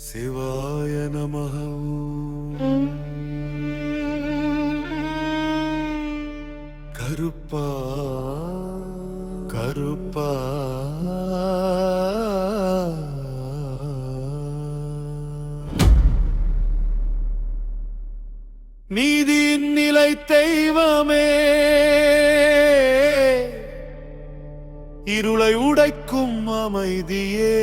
சிவாய நமஹ. கருப்பா கருப்பா நீதியின் நிலை தெய்வமே, இருளை உடைக்கும் அமைதியே,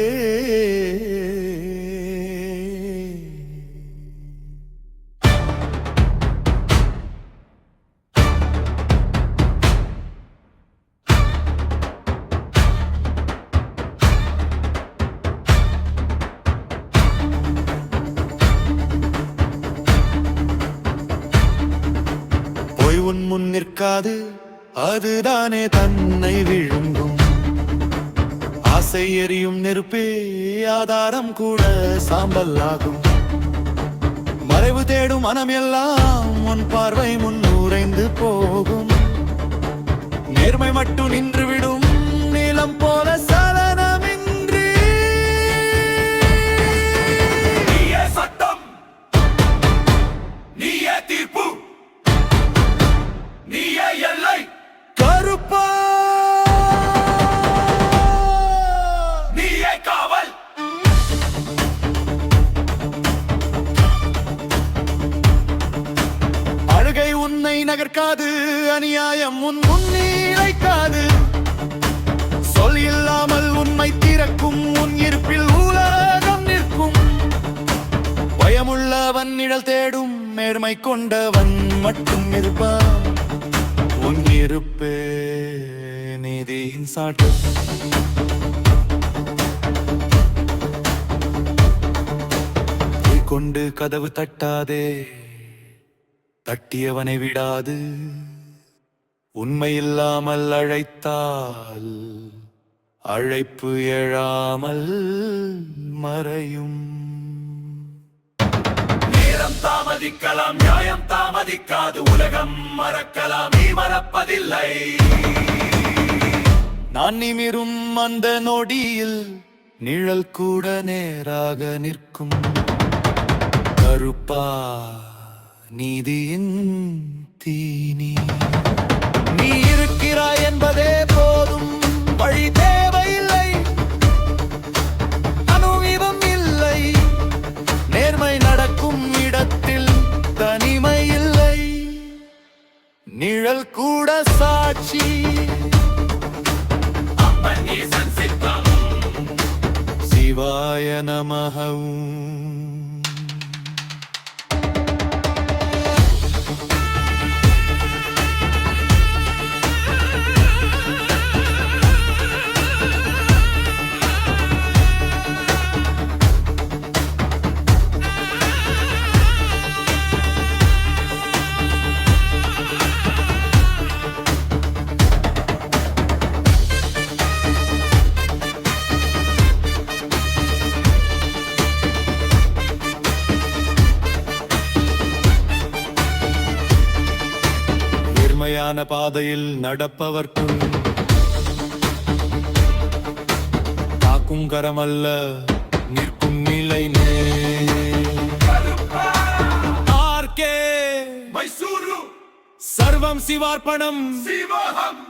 பொய் உன் முன் நிற்காது, அதுதானே தன்னை விழுங்கும். ஆசை எரியும் நெருப்பே, ஆதாரம் கூட சாம்பல் ஆகும். மறைவு தேடும் மனம் எல்லாம் உன் பார்வை முன் உறைந்து போகும். நேர்மை மட்டும் நின்றுவிடும், நீளம் போல சலனமின்றி. நீயே சட்டம், நீயே தீர்ப்பு, நீயே எல்லை. கருப்பா நீயே காவல். அழுகை உன்னை நகர்க்காது, அநியாயம் உன் முன்னிலைக்காது. சொல் இல்லாமல் உண்மை திறக்கும், உன் இருப்பில் உலகம் நிற்கும். பயமுள்ளவன் நிழல் தேடும், நேர்மை கொண்டவன் மட்டும் இருப்பான். உன் இருப்பே நீதியின் சாட்டு. கொண்டு கதவு தட்டாதே, தட்டியவனை விடாது. உண்மை இல்லாமல் அழைத்தால் அழைப்பு எழாமல் மறையும். நேரம் தாமதிக்கலாம், நியாயம் தாமதிக்காது. உலகம் மறக்கலாம், நீ மறப்பதில்லை. நான் நிமிரும் அந்த நொடியில் நிழல் கூட நேராக நிற்கும். கருப்பா நீதியின் தீனி, நீ இருக்கிறாய் என்பதே போதும். வழி தேவையில்லை, அனுபவம் இல்லை. நேர்மை நடக்கும் இடத்தில் தனிமை இல்லை. நிழல் கூட சாட்சி. சிவாய நமஹ. நேர்மையான பாதையில் நடப்பவர்க்கும் காக்கும் கரமல்ல நிற்கும் நிலை. ஆர்கே மைசூரு சர்வம் சிவார்ப்பணம். சிவஹம்.